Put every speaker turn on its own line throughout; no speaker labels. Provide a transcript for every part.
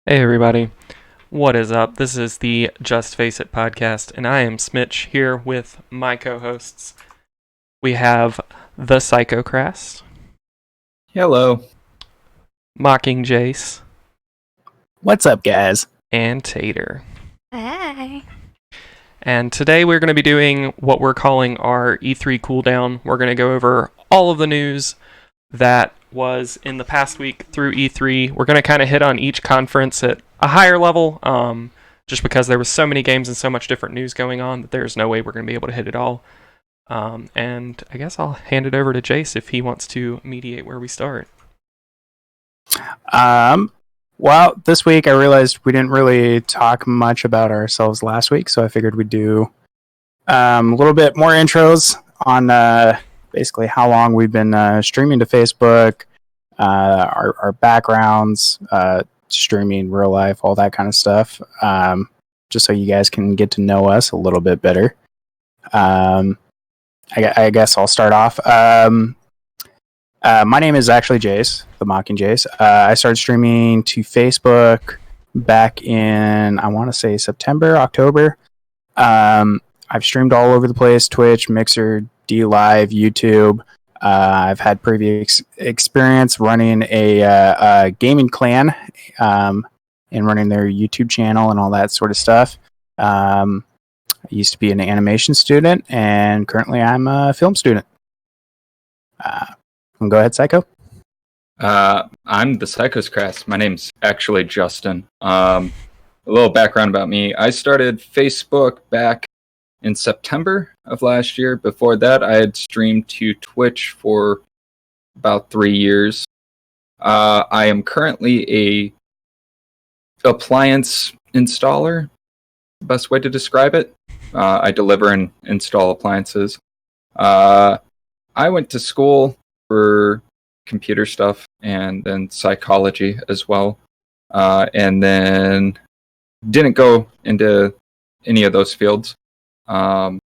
Hey everybody, what is up? This is the Just Face It podcast, and I am Smitch here with my co-hosts. We have the Psychocrast,
Hello.
Mocking Jace,
What's up, guys?
and Tater.
Hi.
And today we're going to be doing what we're calling our E3 cooldown. We're going to go over all of the news that was in the past week through E3. We're going to kind of hit on each conference at a higher level, just because there was so many games and so much different news going on that there's no way we're going to be able to hit it all. And I guess I'll hand it over to Jace if he wants to mediate where we start.
Well, this week I realized we didn't really talk much about ourselves last week, so I figured we'd do a little bit more intros on basically how long we've been streaming to Facebook, our backgrounds, streaming real life, all that kind of stuff, just so you guys can get to know us a little bit better. I guess I'll start off. My name is actually Jace, the Mocking Jace. I started streaming to Facebook back in, I want to say, September, October. I've streamed all over the place: Twitch, Mixer, DLive, YouTube. I've had previous experience running a gaming clan and running their YouTube channel and all that sort of stuff. I used to be an animation student, and currently I'm a film student. Go ahead, Psycho.
I'm the Psychocrast. My name's actually Justin. A little background about me. I started Facebook back in September of last year. Before that, I had streamed to Twitch for about 3 years. I am currently a appliance installer. Best way to describe it. I deliver and install appliances. I went to school for computer stuff and then psychology as well, and then didn't go into any of those fields, and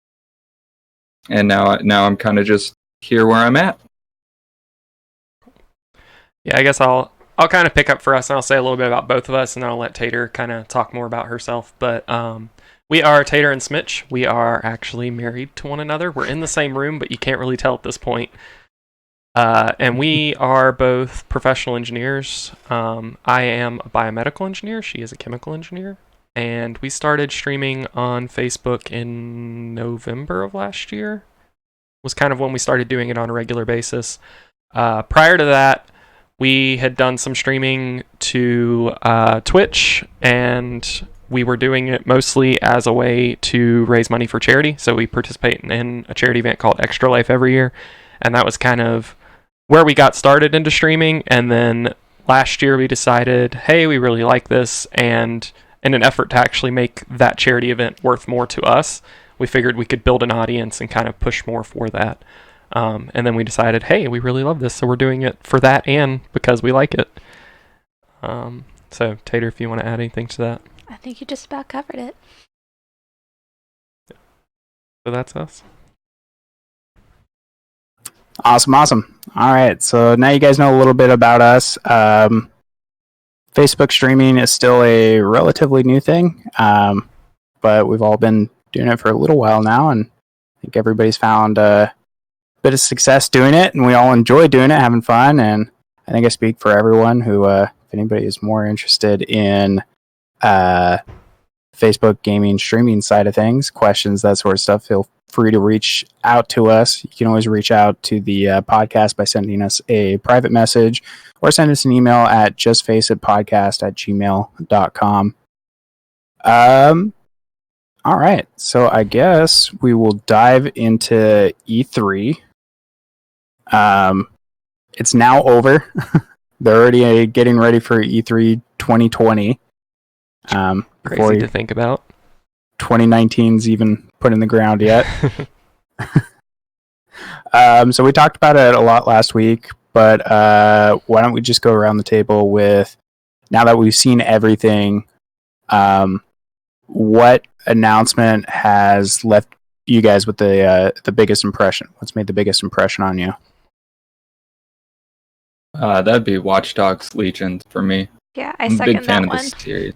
now I'm kind of just here where I'm at.
Yeah, I guess I'll kind of pick up for us, and I'll say a little bit about both of us, and then I'll let Tater kind of talk more about herself. But we are Tater and Smitch. We are actually married to one another. We're in the same room, but you can't really tell at this point. And we are both professional engineers. I am a biomedical engineer. She is a chemical engineer. And we started streaming on Facebook in November of last year. Was kind of when we started doing it on a regular basis. Prior to that, we had done some streaming to Twitch, and we were doing it mostly as a way to raise money for charity. So we participate in a charity event called Extra Life every year. And that was kind of where we got started into streaming. And then last year we decided, hey, we really like this, and in an effort to actually make that charity event worth more to us, we figured we could build an audience and kind of push more for that. And then we decided, hey, we really love this, so we're doing it for that and because we like it. So Tater, if you want to add anything to that.
I think you just about covered it.
So that's us.
Awesome. All right, so now you guys know a little bit about us. Facebook streaming is still a relatively new thing, but we've all been doing it for a little while now, and I think everybody's found a bit of success doing it, and we all enjoy doing it, having fun. And I think I speak for everyone who, if anybody is more interested in Facebook gaming streaming side of things, questions, that sort of stuff, feel free to reach out to us. You can always reach out to the podcast by sending us a private message or send us an email at justfaceitpodcast@gmail.com. All right, so I guess we will dive into E3. It's now over. They're already getting ready for E3 2020.
Crazy to think about.
2019's even put in the ground yet. So we talked about it a lot last week, but why don't we just go around the table with, now that we've seen everything, what announcement has left you guys with the biggest impression? What's made the biggest impression on you?
That'd be Watch Dogs Legion for me.
Yeah, I
I'm a
second
big fan
that
of
one.
this series.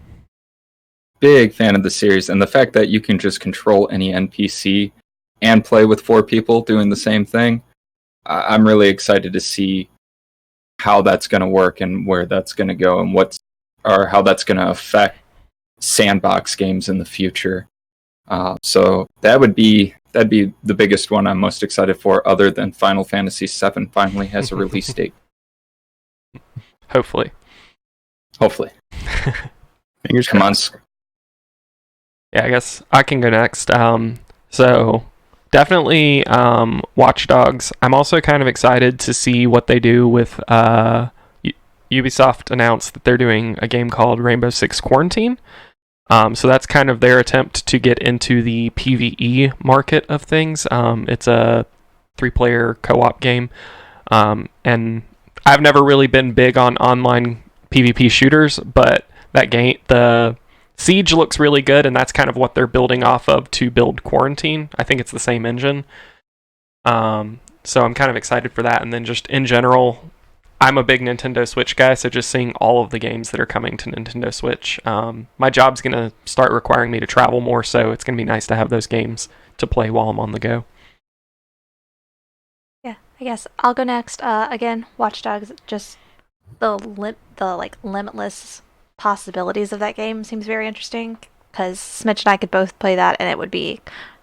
Big fan of the series, and the fact that you can just control any NPC and play with 4 people doing the same thing. I'm really excited to see how that's going to work and where that's going to go, and how that's going to affect sandbox games in the future. So that'd be the biggest one I'm most excited for, other than Final Fantasy VII finally has a release date.
Hopefully.
Hopefully,
Fingers
come on.
crossed.
Yeah, I guess I can go next. So definitely Watch Dogs. I'm also kind of excited to see what they do with Ubisoft announced that they're doing a game called Rainbow Six Quarantine. So that's kind of their attempt to get into the PvE market of things. It's a 3-player co-op game. And I've never really been big on online PvP shooters, but that game, the Siege looks really good, and that's kind of what they're building off of to build Quarantine. I think it's the same engine. So I'm kind of excited for that. And then just in general, I'm a big Nintendo Switch guy, so just seeing all of the games that are coming to Nintendo Switch. My job's going to start requiring me to travel more, so it's going to be nice to have those games to play while I'm on the go.
Yeah, I guess I'll go next. Again, Watch Dogs. Just the limitless possibilities of that game seems very interesting. Because Smitch and I could both play that, and it would be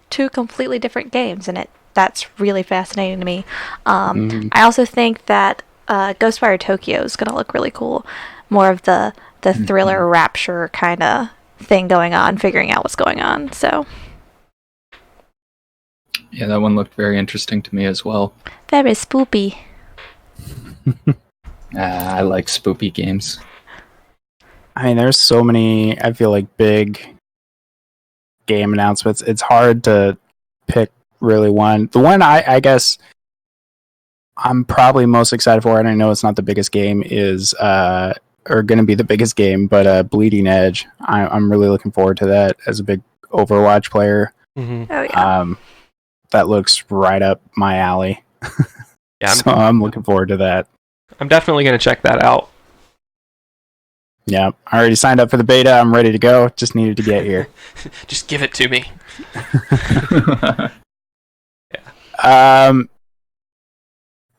2 completely different games, and that's really fascinating to me. I also think that Ghostwire Tokyo is going to look really cool. More of the thriller rapture kind of thing going on, figuring out what's going on. So
Yeah, that one looked very interesting to me as well.
very spoopy.
I like spoopy games.
I mean, there's so many, I feel like, big game announcements. It's hard to pick really one. The one I guess I'm probably most excited for, and I know it's not the biggest game, is or going to be the biggest game, but Bleeding Edge. I'm really looking forward to that as a big Overwatch player.
Mm-hmm.
Oh yeah.
That looks right up my alley.
Yeah,
So I'm looking forward to that.
I'm definitely going to check that out.
Yeah, I already signed up for the beta. I'm ready to go. Just needed to get here.
Just give it to me.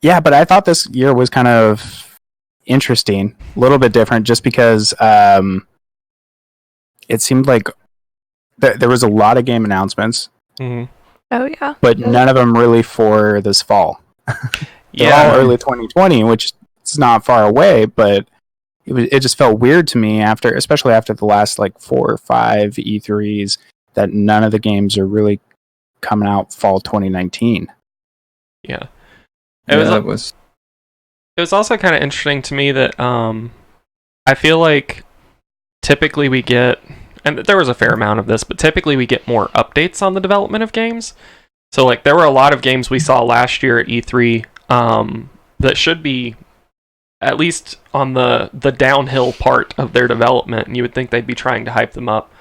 Yeah, but I thought this year was kind of interesting, a little bit different, just because it seemed like there was a lot of game announcements,
Mm-hmm.
Oh yeah.
but none of them really for this fall. They're
Yeah,
all early 2020, which is not far away, but it just felt weird to me especially after the last like 4 or 5 E3s, that none of the games are really coming out fall 2019.
yeah.
It
It was also kind of interesting to me that I feel like typically we get, and there was a fair amount of this, but typically we get more updates on the development of games. So like there were a lot of games we saw last year at E3 that should be at least on the downhill part of their development, and you would think they'd be trying to hype them up.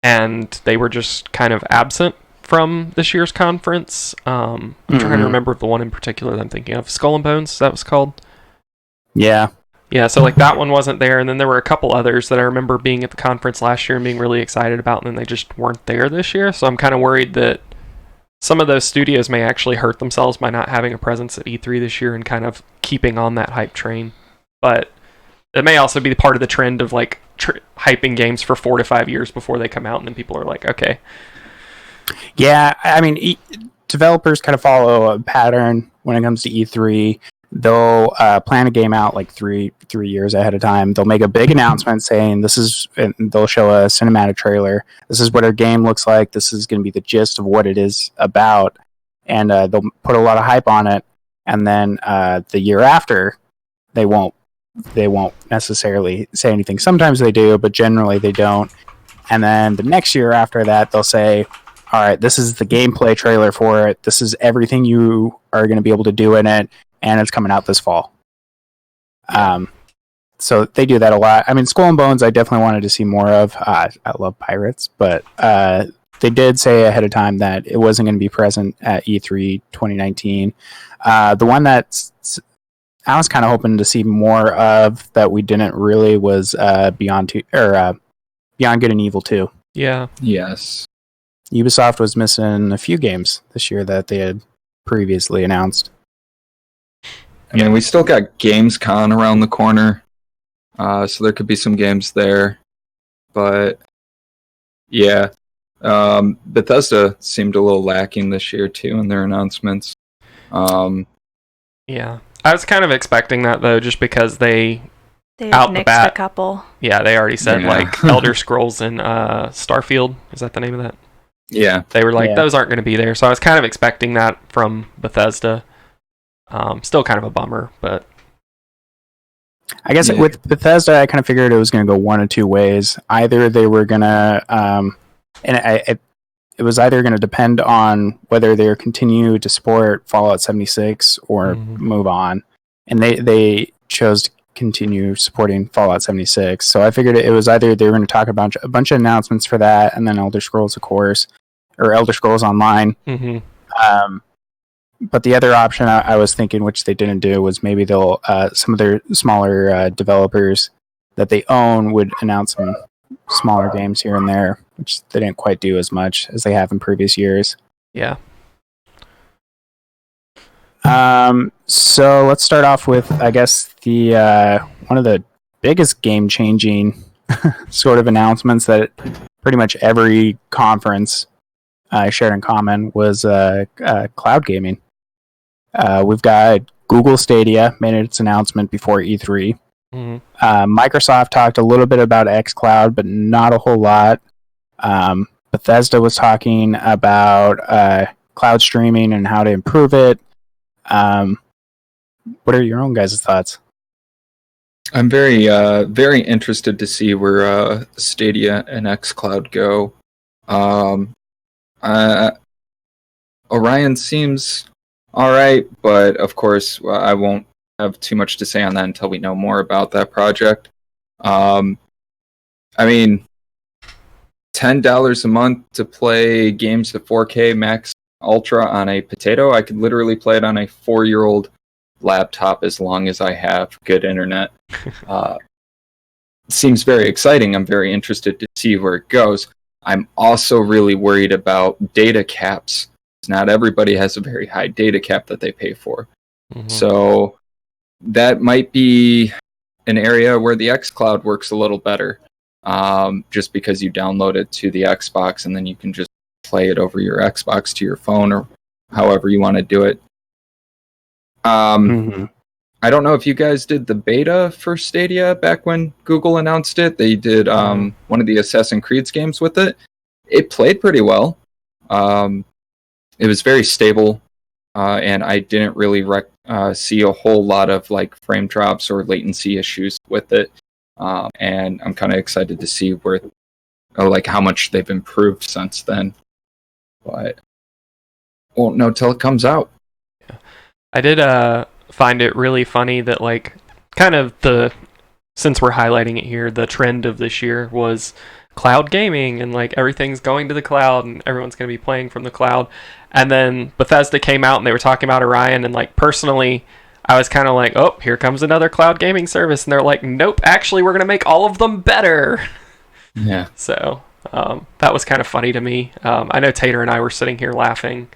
And they were just kind of absent from this year's conference. I'm trying to remember the one in particular that I'm thinking of. Skull and Bones, that was called.
Yeah.
Yeah, so like that one wasn't there, and then there were a couple others that I remember being at the conference last year and being really excited about, and then they just weren't there this year. So I'm kind of worried that some of those studios may actually hurt themselves by not having a presence at E3 this year and kind of keeping on that hype train. But it may also be part of the trend of like hyping games for 4 to 5 years before they come out, and then people are like, okay.
Yeah, I mean, developers kind of follow a pattern when it comes to E3. They'll plan a game out like three years ahead of time. They'll make a big announcement saying this is, and they'll show a cinematic trailer. This is what our game looks like. This is going to be the gist of what it is about, and they'll put a lot of hype on it. And then the year after, they won't necessarily say anything. Sometimes they do, but generally they don't. And then the next year after that, they'll say, all right, this is the gameplay trailer for it. This is everything you are going to be able to do in it, and it's coming out this fall. So they do that a lot. I mean, Skull and Bones, I definitely wanted to see more of. I love pirates, but they did say ahead of time that it wasn't going to be present at E3 2019. The one that I was kind of hoping to see more of that we didn't really was Beyond Good and Evil 2.
Yeah.
Yes.
Ubisoft was missing a few games this year that they had previously announced.
I mean, we still got Gamescom around the corner, so there could be some games there. But yeah, Bethesda seemed a little lacking this year too in their announcements.
Yeah, I was kind of expecting that though, just because they
They've
out the
nixed
bat.
a couple.
Yeah, they already said
Yeah.
like Elder Scrolls and Starfield. Is that the name of that?
Yeah,
They were like,
Yeah.
those aren't going to be there. So I was kind of expecting that from Bethesda. Still kind of a bummer, but
I guess
Yeah.
with Bethesda, I kind of figured it was going to go one of two ways. Either they were going to, it was either going to depend on whether they continue to support Fallout 76 or
Mhm.
move on. And they chose to continue supporting Fallout 76. So I figured it was either they were going to talk about a bunch of announcements for that, and then Elder Scrolls, of course, or Elder Scrolls Online.
mhm.
But the other option I was thinking, which they didn't do, was maybe they'll some of their smaller developers that they own would announce some smaller games here and there, which they didn't quite do as much as they have in previous years.
Yeah.
So let's start off with, I guess, the one of the biggest game-changing sort of announcements that pretty much every conference shared in common was cloud gaming. We've got Google Stadia made its announcement before E3.
Mhm.
Microsoft talked a little bit about xCloud, but not a whole lot. Bethesda was talking about cloud streaming and how to improve it. What are your own guys' thoughts?
I'm very interested to see where Stadia and xCloud go. Orion seems all right, but of course I won't have too much to say on that until we know more about that project. I mean, $10 a month to play games to 4K Max Ultra on a potato. I could literally play it on a 4-year-old laptop as long as I have good internet. Seems very exciting. I'm very interested to see where it goes. I'm also really worried about data caps. Not everybody has a very high data cap that they pay for.
Mhm.
So that might be an area where the xCloud works a little better. Just because you download it to the Xbox and then you can just play it over your Xbox to your phone or however you want to do it. I don't know if you guys did the beta for Stadia back when Google announced it. They did one of the Assassin's Creed games with it. It played pretty well. It was very stable, and I didn't really see a whole lot of like frame drops or latency issues with it. And I'm kind of excited to see where, like, how much they've improved since then. But won't know till it comes out.
I did find it really funny that like kind of since we're highlighting it here, the trend of this year was cloud gaming and like everything's going to the cloud and everyone's going to be playing from the cloud. And then Bethesda came out and they were talking about Orion, and like personally I was kind of like, oh, here comes another cloud gaming service, and they're like, nope, actually we're going to make all of them better.
Yeah.
So that was kind of funny to me. I know Tater and I were sitting here laughing,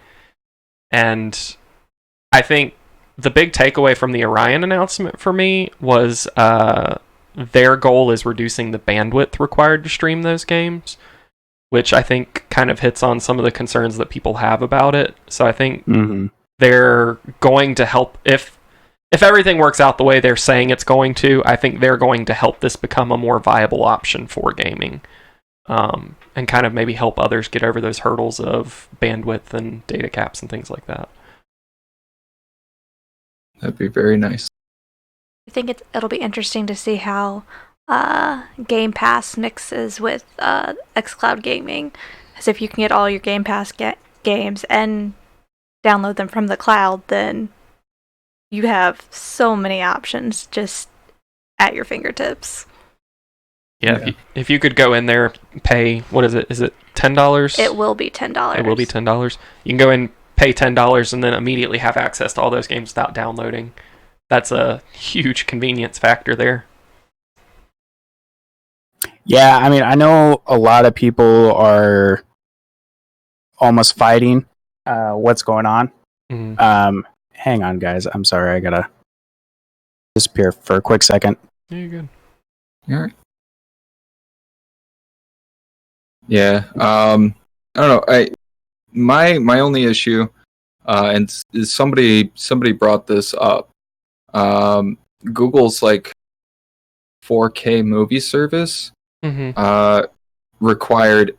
and I think the big takeaway from the Orion announcement for me was their goal is reducing the bandwidth required to stream those games, which I think kind of hits on some of the concerns that people have about it. So I think they're going to help, if everything works out the way they're saying it's going to, I think they're going to help this become a more viable option for gaming, and kind of maybe help others get over those hurdles of bandwidth and data caps and things like that.
That'd be very nice.
I think it'll be interesting to see how Game Pass mixes with xCloud gaming, as if you can get all your Game Pass games and download them from the cloud, then you have so many options just at your fingertips.
Yeah. If you could go in there, pay, what is it? Is it $10?
It will be $10.
It will be $10. You can go in, pay $10, and then immediately have access to all those games without downloading. that's a huge convenience factor there.
Yeah, I mean, I know a lot of people are almost fighting what's going on.
Mm-hmm.
Hang on, guys. I'm sorry. I gotta disappear for a quick second.
Yeah, you're good.
All right. Yeah. I don't know. My only issue, and is somebody brought this up. Google's like 4K movie service
Mm-hmm.
required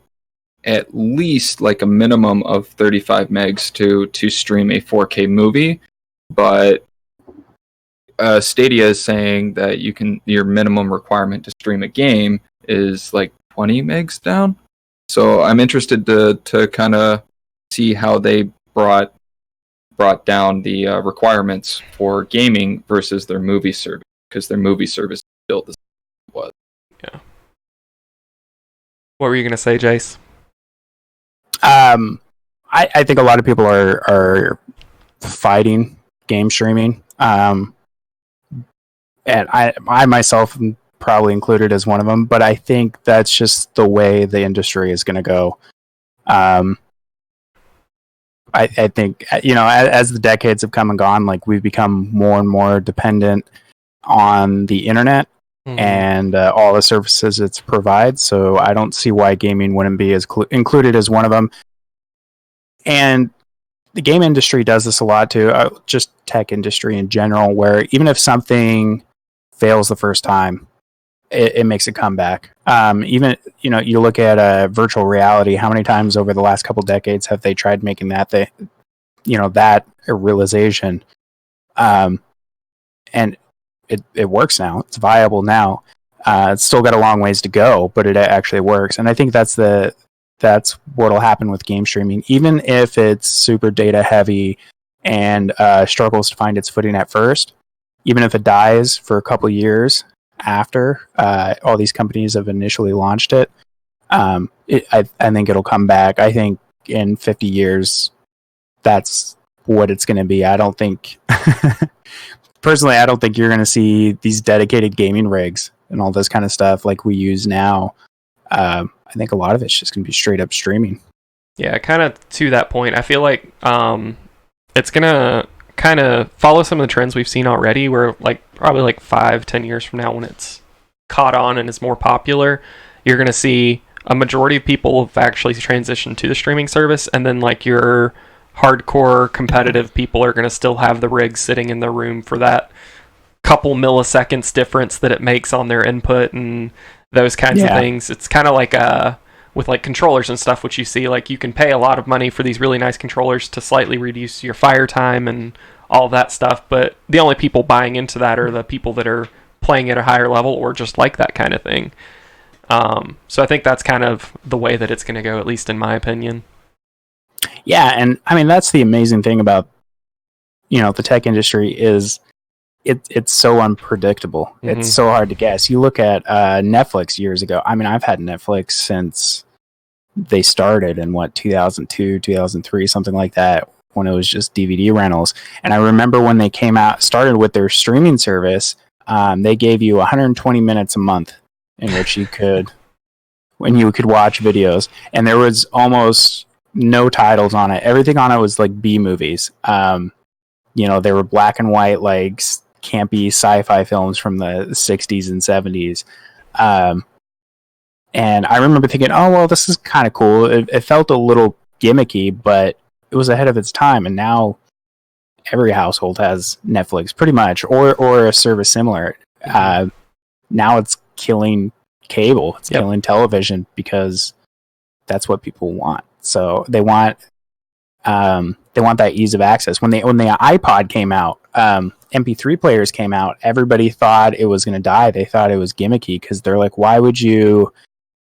at least like a minimum of 35 megs to stream a 4K movie, but Stadia is saying that your minimum requirement to stream a game is like 20 megs down. So I'm interested to kind of see how they brought down the requirements for gaming versus their movie service, because their movie service is built as it was.
Yeah. What were you gonna say, Jace?
I think a lot of people are fighting game streaming. And I myself am probably included as one of them, but I think that's just the way the industry is going to go. I think, as the decades have come and gone, like we've become more and more dependent on the internet and all the services it provides. So I don't see why gaming wouldn't be as included as one of them. And the game industry does this a lot too, just tech industry in general, where even if something fails the first time, it makes a comeback. Even, you look at virtual reality, how many times over the last couple decades have they tried making that that realization? And it works now. It's viable now. It's still got a long ways to go, but it actually works. And I think that's what'll happen with game streaming, even if it's super data heavy and struggles to find its footing at first. Even if it dies for a couple years after all these companies have initially launched it, I think it'll come back. I think in 50 years, that's what it's going to be. I don't think, personally, I don't think you're going to see these dedicated gaming rigs and all this kind of stuff like we use now. I think a lot of it's just going to be straight up streaming.
Yeah, kind of to that point, I feel like it's going to kind of follow some of the trends we've seen already, where probably 5-10 years from now, when it's caught on and is more popular, you're going to see a majority of people have actually transitioned to the streaming service, and then your hardcore competitive people are going to still have the rig sitting in their room for that couple milliseconds difference that it makes on their input and those kinds of things. It's kind of like with controllers and stuff, which you see, you can pay a lot of money for these really nice controllers to slightly reduce your fire time and all that stuff, but the only people buying into that are the people that are playing at a higher level or just like that kind of thing. So I think that's kind of the way that it's going to go, at least in my opinion.
Yeah, and I mean, that's the amazing thing about the tech industry is it's so unpredictable. Mm-hmm. It's so hard to guess. You look at Netflix years ago. I mean, I've had Netflix since they started in 2002, 2003, something like that, when it was just DVD rentals. And I remember when they started with their streaming service, they gave you 120 minutes a month in which you could watch videos, and there was almost no titles on it. Everything on it was like B movies. They were black and white, campy sci-fi films from the 60s and 70s. And I remember thinking, oh, well, this is kind of cool. It felt a little gimmicky, but it was ahead of its time. And now every household has Netflix, pretty much, or a service similar. Now it's killing cable. It's killing television because that's what people want. So they want that ease of access. When the iPod came out, MP3 players came out, everybody thought it was going to die. They thought it was gimmicky because they're like, why would you?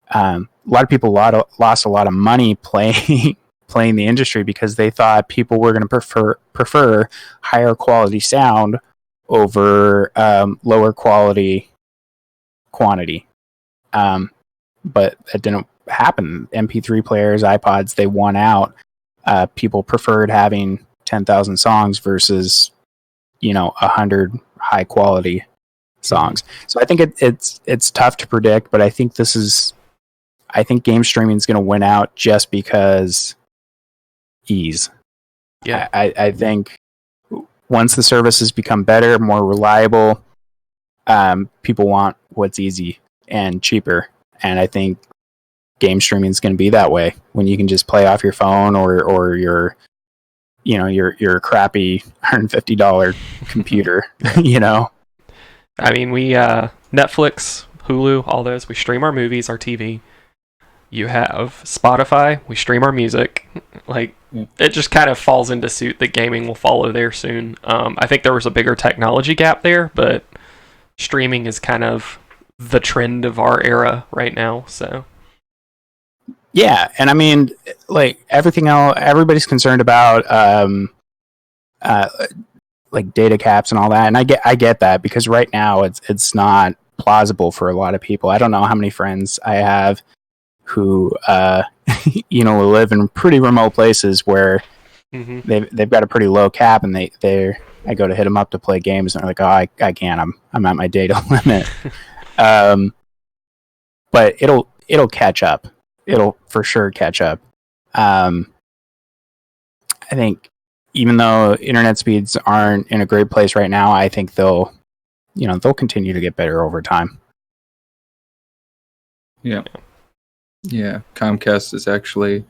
A lot of people lost a lot of money playing the industry because they thought people were going to prefer higher quality sound over lower quality quantity. But that didn't happen. MP3 players, iPods, they won out. People preferred having 10,000 songs versus 100 high quality songs. So I think it's tough to predict, but I think game streaming is going to win out just because ease.
Yeah.
I think once the services become better, more reliable, people want what's easy and cheaper. And I think game streaming is going to be that way when you can just play off your phone or your crappy $150 computer,
I mean, we Netflix, Hulu, all those, we stream our movies, our TV. You have Spotify, we stream our music. Like, it just kind of falls into suit that gaming will follow there soon. I think there was a bigger technology gap there, but streaming is kind of the trend of our era right now, so.
Yeah, and I mean, like, everything else, everybody's concerned about like data caps and all that, and I get that, because right now it's not plausible for a lot of people. I don't know how many friends I have who live in pretty remote places where they've got a pretty low cap, and I go to hit them up to play games, and they're like, oh, I can't, I'm at my data limit. But it'll catch up. It'll for sure catch up. I think even though internet speeds aren't in a great place right now, I think they'll continue to get better over time.
Yeah. Comcast is actually,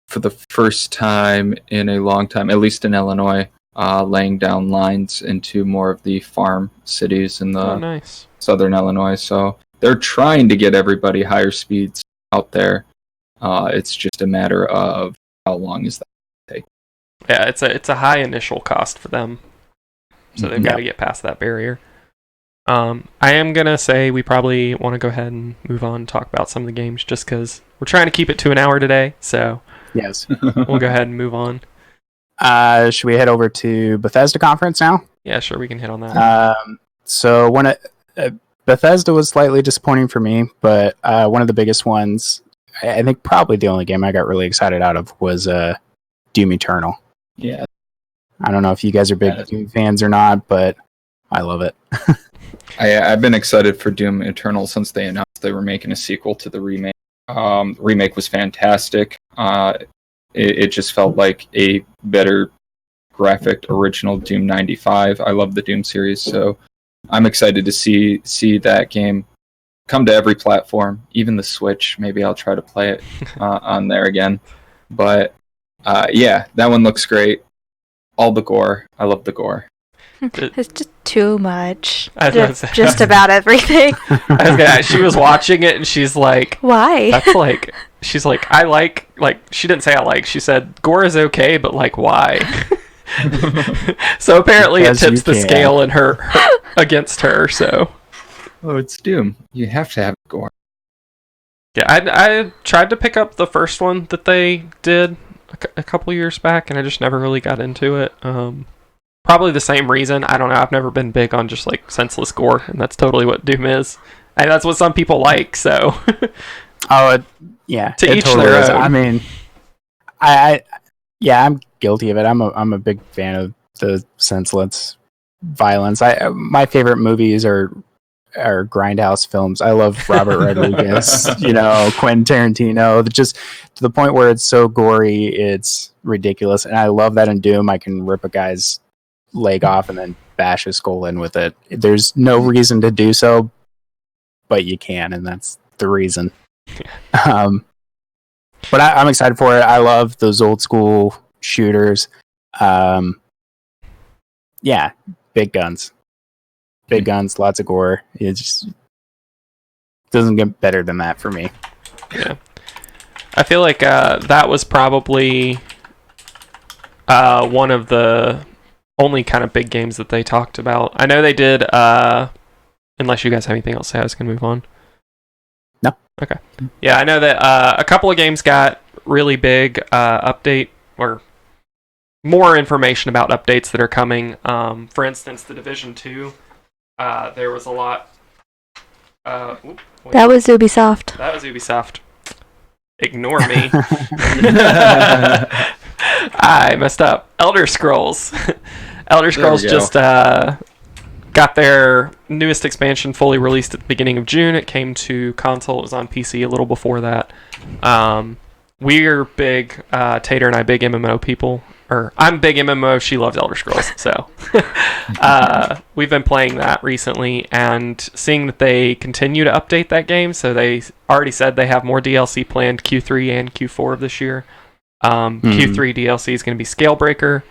for the first time in a long time, at least in Illinois, laying down lines into more of the farm cities in the southern Illinois. So they're trying to get everybody higher speeds out there. It's just a matter of how long is that take.
Yeah, it's a high initial cost for them, so they've got to get past that barrier. I am gonna say we probably want to go ahead and move on and talk about some of the games, just because we're trying to keep it to an hour today. So
yes,
we'll go ahead and move on.
Should we head over to Bethesda conference now?
Yeah, sure, we can hit on that.
So when Bethesda was slightly disappointing for me, but one of the biggest ones, I think probably the only game I got really excited out of was Doom Eternal.
Yeah.
I don't know if you guys are big Doom fans or not, but I love it.
I've been excited for Doom Eternal since they announced they were making a sequel to the remake. Remake was fantastic. It just felt like a better graphic original Doom 95. I love the Doom series, so I'm excited to see that game come to every platform, even the Switch. Maybe I'll try to play it on there again. But yeah, that one looks great. All the gore. I love the gore.
It's just too much.
Just
about everything.
She was watching it and she's like,
why?
That's like, she's like, I like, she didn't say I like, she said, gore is okay, but like, why? So apparently it tips the scale in her against her, so.
Oh, it's Doom. You have to have gore.
Yeah, I tried to pick up the first one that they did a couple years back, and I just never really got into it. Probably the same reason. I don't know. I've never been big on just like senseless gore, and that's totally what Doom is. And that's what some people like, so.
Yeah.
To each totally their own.
I mean, I'm guilty of it. I'm a big fan of the senseless violence. My favorite movies are grindhouse films. I love Robert Rodriguez, Quentin Tarantino, just to the point where it's so gory, it's ridiculous. And I love that in Doom. I can rip a guy's leg off and then bash his skull in with it. There's no reason to do so, but you can, and that's the reason. But I'm excited for it. I love those old school shooters. Yeah, big guns, lots of gore. It just doesn't get better than that for me.
Yeah, I feel like that was probably one of the only kind of big games that they talked about. I know they did, unless you guys have anything else to say, I was going to move on.
No.
Okay. Yeah, I know that a couple of games got really big update, or more information about updates that are coming. For instance, The Division 2, there was a lot...
That was Ubisoft.
That was Ubisoft. Ignore me. I messed up. Elder Scrolls. Elder Scrolls just got their newest expansion fully released at the beginning of June. It came to console. It was on PC a little before that. We're big, Tater and I, big MMO people. Or I'm big MMO. She loves Elder Scrolls. So we've been playing that recently and seeing that they continue to update that game. So they already said they have more DLC planned Q3 and Q4 of this year. Q3 DLC is going to be Scalebreaker.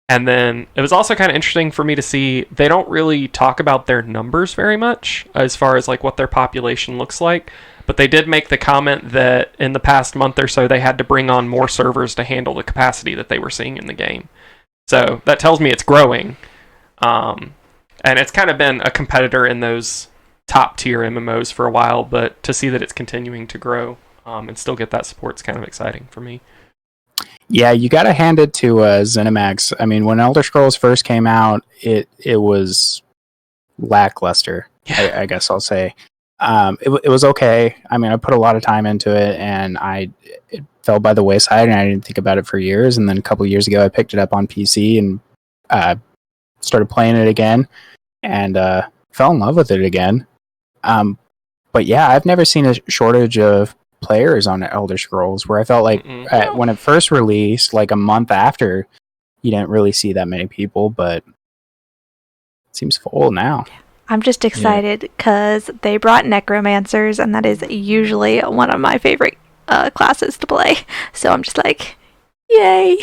And then it was also kind of interesting for me to see they don't really talk about their numbers very much as far as like what their population looks like. But they did make the comment that in the past month or so they had to bring on more servers to handle the capacity that they were seeing in the game. So that tells me it's growing. And it's kind of been a competitor in those top tier MMOs for a while, but to see that it's continuing to grow and still get that support is kind of exciting for me.
Yeah, you got to hand it to ZeniMax. I mean, when Elder Scrolls first came out, it was lackluster.
Yeah.
I guess I'll say it was okay. I mean, I put a lot of time into it, and it fell by the wayside, and I didn't think about it for years. And then a couple of years ago, I picked it up on PC and started playing it again, and fell in love with it again. But yeah, I've never seen a shortage of players on Elder Scrolls where I felt like when it first released, like a month after, you didn't really see that many people, but it seems full now.
I'm just excited because they brought necromancers, and that is usually one of my favorite classes to play. So I'm just like, yay!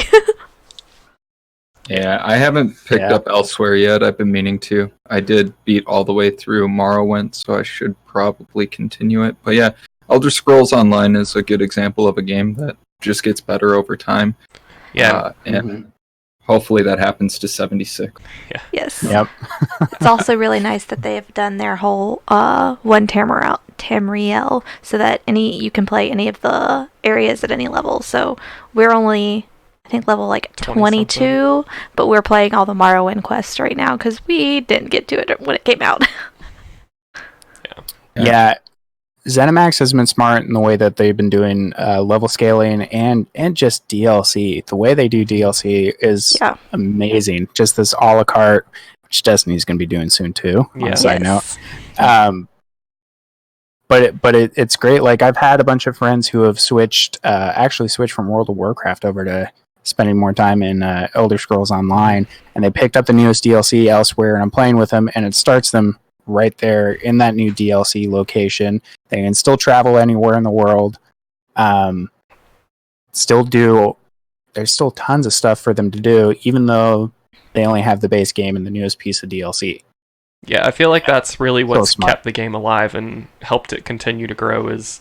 Yeah, I haven't picked up Elsewhere yet. I've been meaning to. I did beat all the way through Morrowind, so I should probably continue it. But yeah, Elder Scrolls Online is a good example of a game that just gets better over time.
Yeah.
And hopefully that happens to 76.
Yeah.
Yes.
Yep.
It's also really nice that they have done their whole one Tamriel, so that you can play any of the areas at any level. So we're only, I think, level like 22, but we're playing all the Morrowind quests right now because we didn't get to it when it came out.
Yeah. ZeniMax has been smart in the way that they've been doing level scaling and just DLC. The way they do DLC is amazing. Just this a la carte, which Destiny's going to be doing soon too. On a side note, but it's great. Like I've had a bunch of friends who have actually switched from World of Warcraft over to spending more time in Elder Scrolls Online, and they picked up the newest DLC Elsewhere, and I'm playing with them, and it starts them right there in that new DLC location. They can still travel anywhere in the world. There's still tons of stuff for them to do, even though they only have the base game and the newest piece of DLC.
Yeah, I feel like that's really what's kept the game alive and helped it continue to grow, is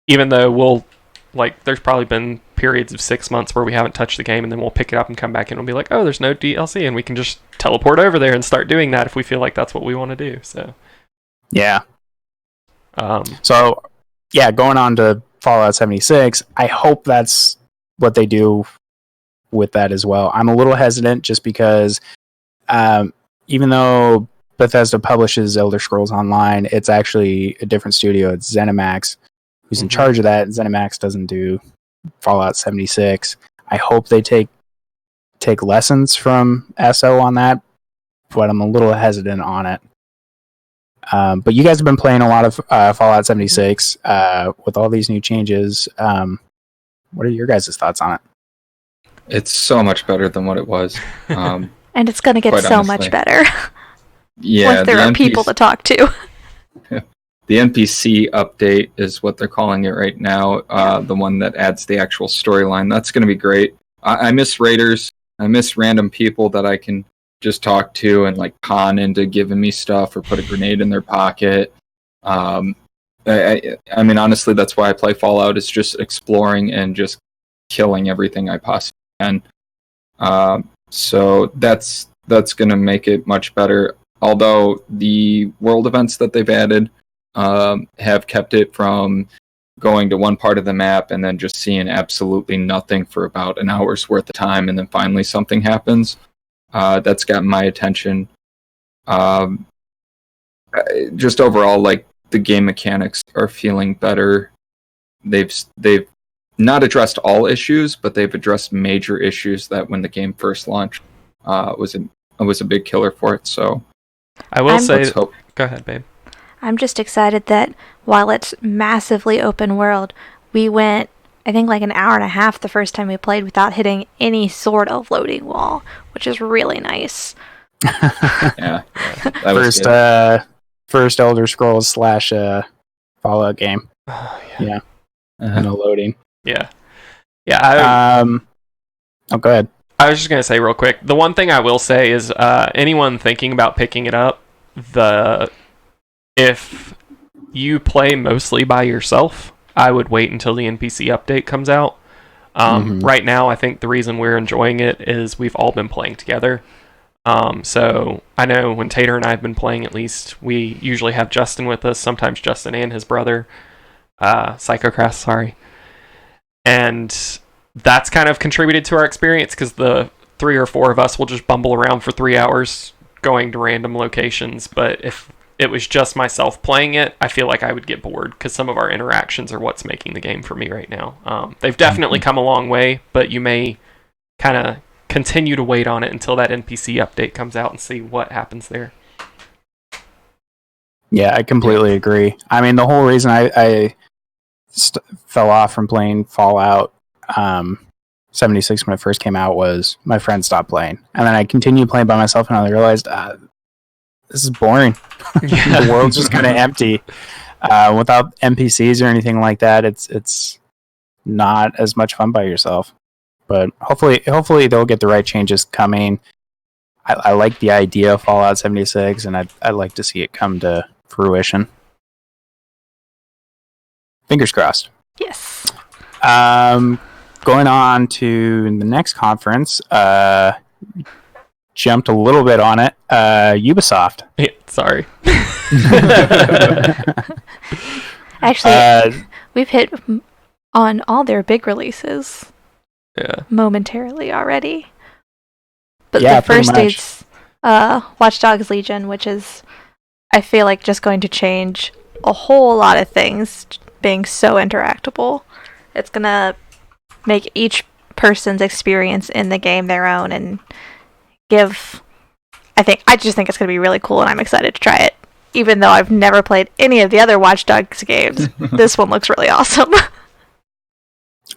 even though there's probably been periods of 6 months where we haven't touched the game, and then we'll pick it up and come back and we'll be like, oh, there's no DLC, and we can just teleport over there and start doing that if we feel like that's what we want to do. So
yeah. Going on to Fallout 76, I hope that's what they do with that as well. I'm a little hesitant just because even though Bethesda publishes Elder Scrolls Online, it's actually a different studio. It's ZeniMax who's in charge of that. ZeniMax doesn't do Fallout 76. I hope they take lessons from SO on that, but I'm a little hesitant on it. But you guys have been playing a lot of Fallout 76 with all these new changes. What are your guys' thoughts on it?
It's so much better than what it was.
And it's going to get so much better.
Yeah,
once there are people to talk to.
The NPC update is what they're calling it right now. The one that adds the actual storyline. That's going to be great. I miss raiders. I miss random people that I can just talk to and like con into giving me stuff or put a grenade in their pocket. I mean, honestly, that's why I play Fallout, is just exploring and just killing everything I possibly can. So that's going to make it much better. Although the world events that they've added have kept it from going to one part of the map and then just seeing absolutely nothing for about an hour's worth of time, and then finally something happens. That's gotten my attention. Just overall, like, the game mechanics are feeling better. They've not addressed all issues, but they've addressed major issues that when the game first launched was a big killer for it. So
I will say.
Let's hope.
Go ahead, babe.
I'm just excited that while it's massively open world, we went, I think, like an hour and a half the first time we played without hitting any sort of loading wall, which is really nice.
Yeah. That was good.
First Elder Scrolls / Fallout game.
Oh, yeah.
Yeah. No loading.
Yeah. Yeah.
Go ahead.
I was just going to say real quick, the one thing I will say is anyone thinking about picking it up, if you play mostly by yourself, I would wait until the NPC update comes out. Right now, I think the reason we're enjoying it is we've all been playing together. So I know when Tater and I have been playing, at least, we usually have Justin with us, sometimes Justin and his brother, Psychocrass, sorry. And that's kind of contributed to our experience because the 3 or 4 of us will just bumble around for 3 hours going to random locations. But if it was just myself playing it, I feel like I would get bored because some of our interactions are what's making the game for me right now. They've definitely come a long way, but you may kind of continue to wait on it until that NPC update comes out and see what happens there.
Yeah, I completely agree. I mean, the whole reason I fell off from playing Fallout 76 when it first came out was my friend stopped playing. And then I continued playing by myself and I realized this is boring. The world's just kind of empty. Without NPCs or anything like that, it's not as much fun by yourself. But hopefully they'll get the right changes coming. I like the idea of Fallout 76, and I'd like to see it come to fruition. Fingers crossed.
Yes.
Going on to the next conference, jumped a little bit on it. Ubisoft.
Yeah, sorry.
Actually, we've hit on all their big releases.
Yeah.
Momentarily already. But
Yeah,
the first
pretty much.
is Watch Dogs Legion, which is, I feel like, just going to change a whole lot of things, being so interactable. It's going to make each person's experience in the game their own and give... I just think it's going to be really cool, and I'm excited to try it. Even though I've never played any of the other Watch Dogs games, this one looks really awesome.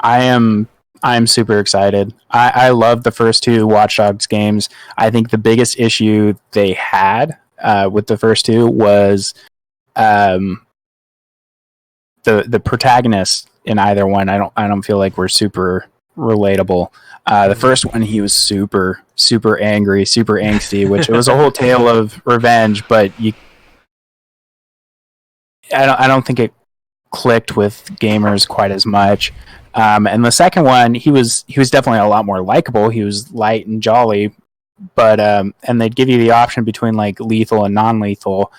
I'm super excited. I love the first 2 Watch Dogs games. I think the biggest issue they had with the first 2 was the protagonists in either one. I don't feel like were super relatable. The first one, he was super angry, super angsty, which it was a whole tale of revenge. But I don't think it clicked with gamers quite as much. And the second one, he was definitely a lot more likable. He was light and jolly, but and they'd give you the option between like lethal and non-lethal.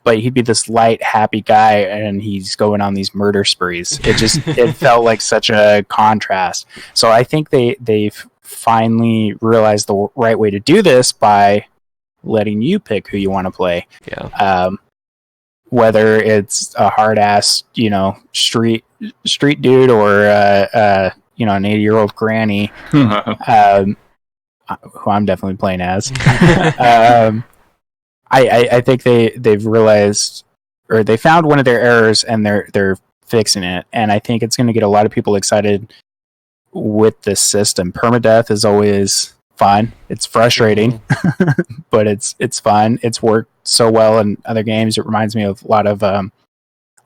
But he'd be this light, happy guy, and he's going on these murder sprees. It felt like such a contrast. So I think they've finally realized the right way to do this by letting you pick who you want to play.
Yeah.
Whether it's a hard ass, street dude or an 80-year-old granny, who I'm definitely playing as. I think they've realized, or they found one of their errors and they're fixing it, and I think it's going to get a lot of people excited with this system. Permadeath is always fun. It's frustrating, but it's fun. It's worked so well in other games. It reminds me of a lot of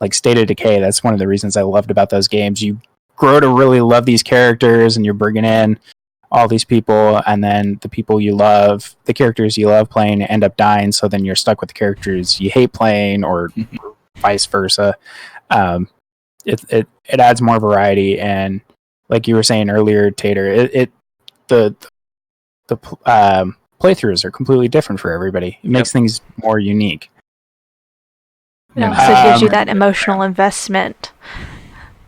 like State of Decay. That's one of the reasons I loved about those games. You grow to really love these characters, and you're bringing in all these people, and then the characters you love playing end up dying, so then you're stuck with the characters you hate playing, or vice versa. It adds more variety, and like you were saying earlier, Tater, the playthroughs are completely different for everybody. It makes things more unique.
It also gives you that emotional investment.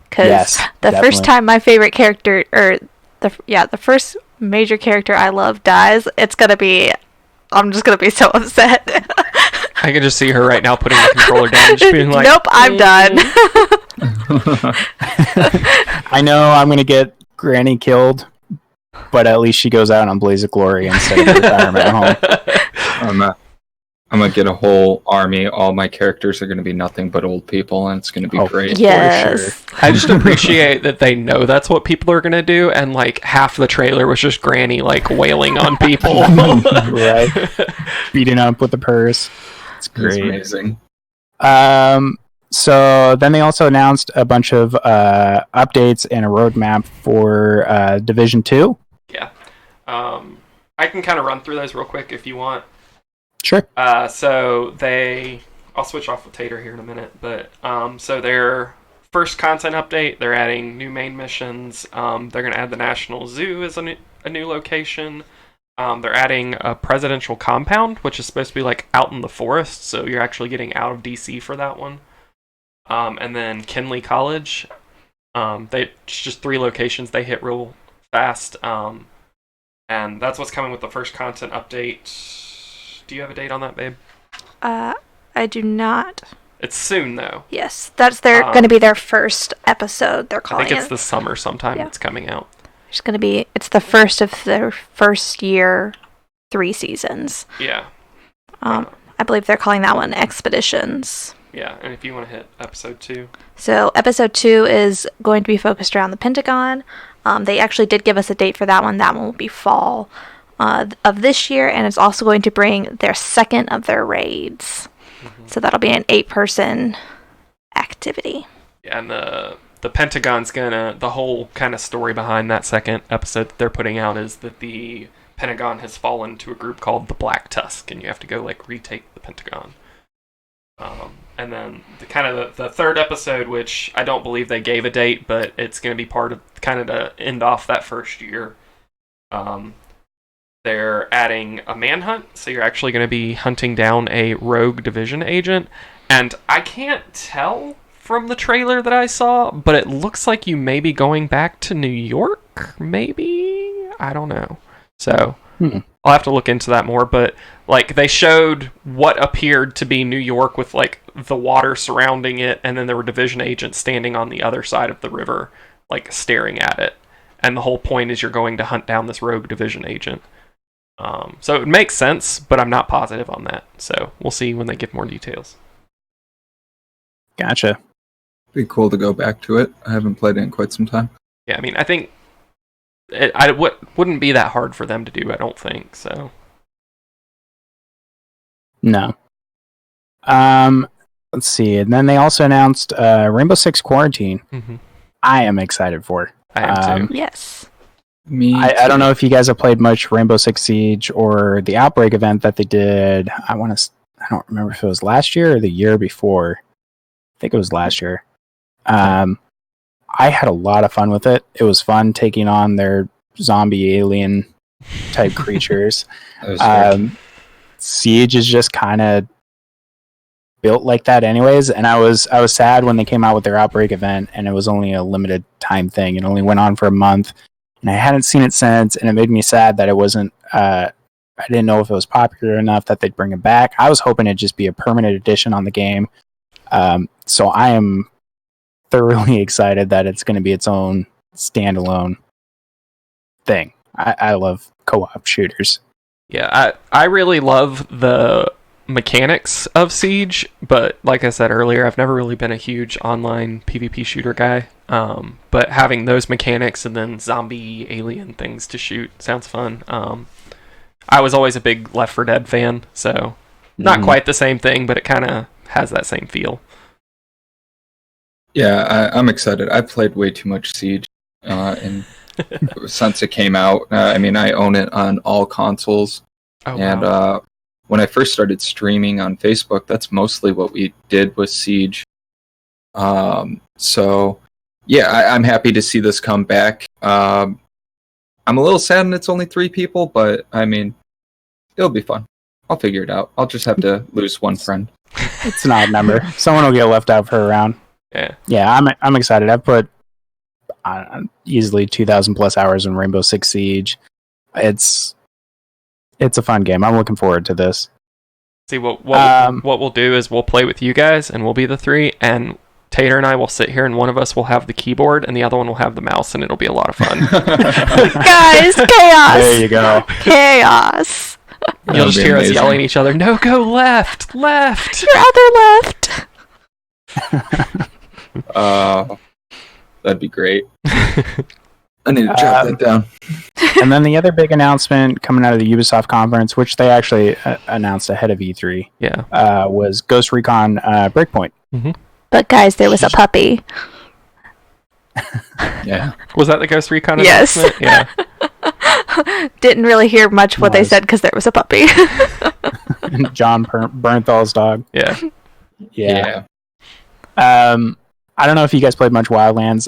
Because the
definitely.
first time my favorite character, or the first major character I love dies, I'm just gonna be so upset.
I can just see her right now putting the controller down, just being like,
"Nope, I'm done."
I know I'm gonna get Granny killed, but at least she goes out on Blaze of Glory instead of retirement home.
I'm gonna get a whole army. All my characters are gonna be nothing but old people, and it's gonna be great.
Yes.
I just appreciate that they know that's what people are gonna do, and like half the trailer was just Granny like wailing on people.
Right. Beating up with the purse. It's
It's
great.
amazing.
So then they also announced a bunch of updates and a roadmap for Division 2.
Yeah. I can kind of run through those real quick if you want.
Sure.
So I'll switch off with Tater here in a minute, but so their first content update, they're adding new main missions. They're going to add the National Zoo as a new location. They're adding a presidential compound, which is supposed to be like out in the forest, so you're actually getting out of DC for that one. And then Kinley College. It's just 3 locations they hit real fast. And that's what's coming with the first content update. Do you have a date on that, babe?
I do not.
It's soon, though.
Yes, that's going to be their first episode. They're
I
calling
think it's
it.
the summer sometime
Yeah.
it's coming out.
It's the first of their first year, 3 seasons.
Yeah.
I believe they're calling that one Expeditions.
Yeah, and if you want to hit episode 2.
So episode 2 is going to be focused around the Pentagon. They actually did give us a date for that one. That one will be fall of this year, and it's also going to bring their second of their raids.
Mm-hmm.
So that'll be an 8-person activity.
Yeah, and the Pentagon's the whole kind of story behind that second episode that they're putting out is that the Pentagon has fallen to a group called the Black Tusk, and you have to go like retake the Pentagon. And then the third episode, which I don't believe they gave a date, but it's going to be part of kind of to end off that first year. They're adding a manhunt, so you're actually going to be hunting down a rogue division agent. And I can't tell from the trailer that I saw, but it looks like you may be going back to New York, maybe? I don't know. So I'll have to look into that more, but like they showed what appeared to be New York with like the water surrounding it, and then there were division agents standing on the other side of the river, like staring at it. And the whole point is you're going to hunt down this rogue division agent. So it makes sense, but I'm not positive on that. So we'll see when they give more details.
Gotcha.
Be cool to go back to it. I haven't played it in quite some time.
Yeah, I mean, I think wouldn't be that hard for them to do, I don't think, so.
No. Let's see. And then they also announced Rainbow Six Quarantine.
Mm-hmm.
I am excited for.
I am too.
Yes.
I don't know if you guys have played much Rainbow Six Siege or the Outbreak event that they did. I don't remember if it was last year or the year before. I think it was last year. I had a lot of fun with it. It was fun taking on their zombie alien type creatures.
That was great.
Siege is just kind of built like that anyways, and I was sad when they came out with their Outbreak event and it was only a limited time thing. It only went on for a month, and I hadn't seen it since, and it made me sad that it wasn't I didn't know if it was popular enough that they'd bring it back. I was hoping it'd just be a permanent addition on the game. So I am thoroughly excited that it's going to be its own standalone thing. I love co-op shooters.
Yeah, I really love the mechanics of Siege, but like I said earlier, I've never really been a huge online PvP shooter guy. But having those mechanics and then zombie alien things to shoot sounds fun. I was always a big Left 4 Dead fan, so not quite the same thing, but it kind of has that same feel.
Yeah, I'm excited. I've played way too much Siege since it came out. I mean, I own it on all consoles.
Oh,
And
wow.
when I first started streaming on Facebook, that's mostly what we did with Siege. So, yeah, I'm happy to see this come back. I'm a little sad it's only 3 people, but I mean, it'll be fun. I'll figure it out. I'll just have to lose one friend.
It's an odd number. Someone will get left out for a round. Yeah, I'm excited. I've put easily 2,000 plus hours in Rainbow Six Siege. It's a fun game. I'm looking forward to this.
See, what we'll do is we'll play with you guys, and we'll be the 3, and Tater and I will sit here, and one of us will have the keyboard, and the other one will have the mouse, and it'll be a lot of fun.
Guys, chaos!
There you go.
Chaos!
You'll just
be
hear us
amazing.
yelling at each other, no, go left, left.
Your other left.
That'd be great. I need to jot that down.
And then the other big announcement coming out of the Ubisoft conference, which they actually announced ahead of E3,
Yeah.
was Ghost Recon Breakpoint.
But guys, there was a puppy.
Yeah.
Was that the Ghost Recon
Yes.
announcement? Yeah.
Didn't really hear much what they
Nice.
said because there was a puppy.
John Bernthal's dog.
Yeah.
Yeah. I don't know if you guys played much Wildlands.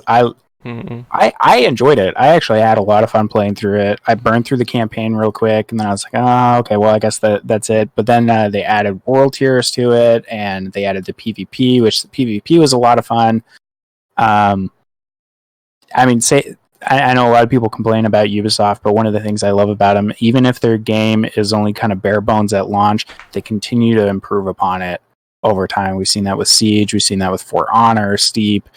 Mm-mm.
I enjoyed it. I actually had a lot of fun playing through it. I burned through the campaign real quick, and then I was like, oh, okay, well, I guess that's it. But then they added world tiers to it, and they added the PvP, which the PvP was a lot of fun. I mean, I know a lot of people complain about Ubisoft, but one of the things I love about them, even if their game is only kind of bare bones at launch, they continue to improve upon it over time. We've seen that with Siege, we've seen that with For Honor, Steep.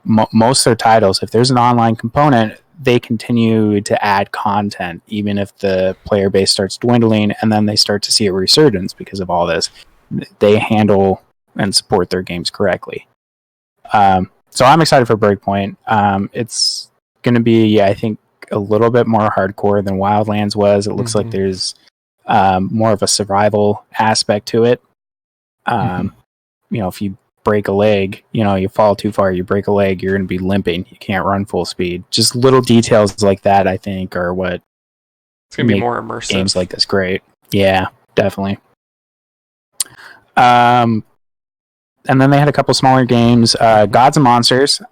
Most of their titles, if there's an online component, they continue to add content, even if the player base starts dwindling, and then they start to see a resurgence because of all this. They handle and support their games correctly. So I'm excited for Breakpoint. It's going to be, I think, a little bit more hardcore than Wildlands was. It looks like there's more of a survival aspect to it. If you break a leg, you fall too far, you break a leg, you're going to be limping. You can't run full speed. Just little details like that, I think, are what
It's going to be
make
more immersive.
games like this great. Yeah, definitely. And then they had a couple smaller games. Gods and Monsters.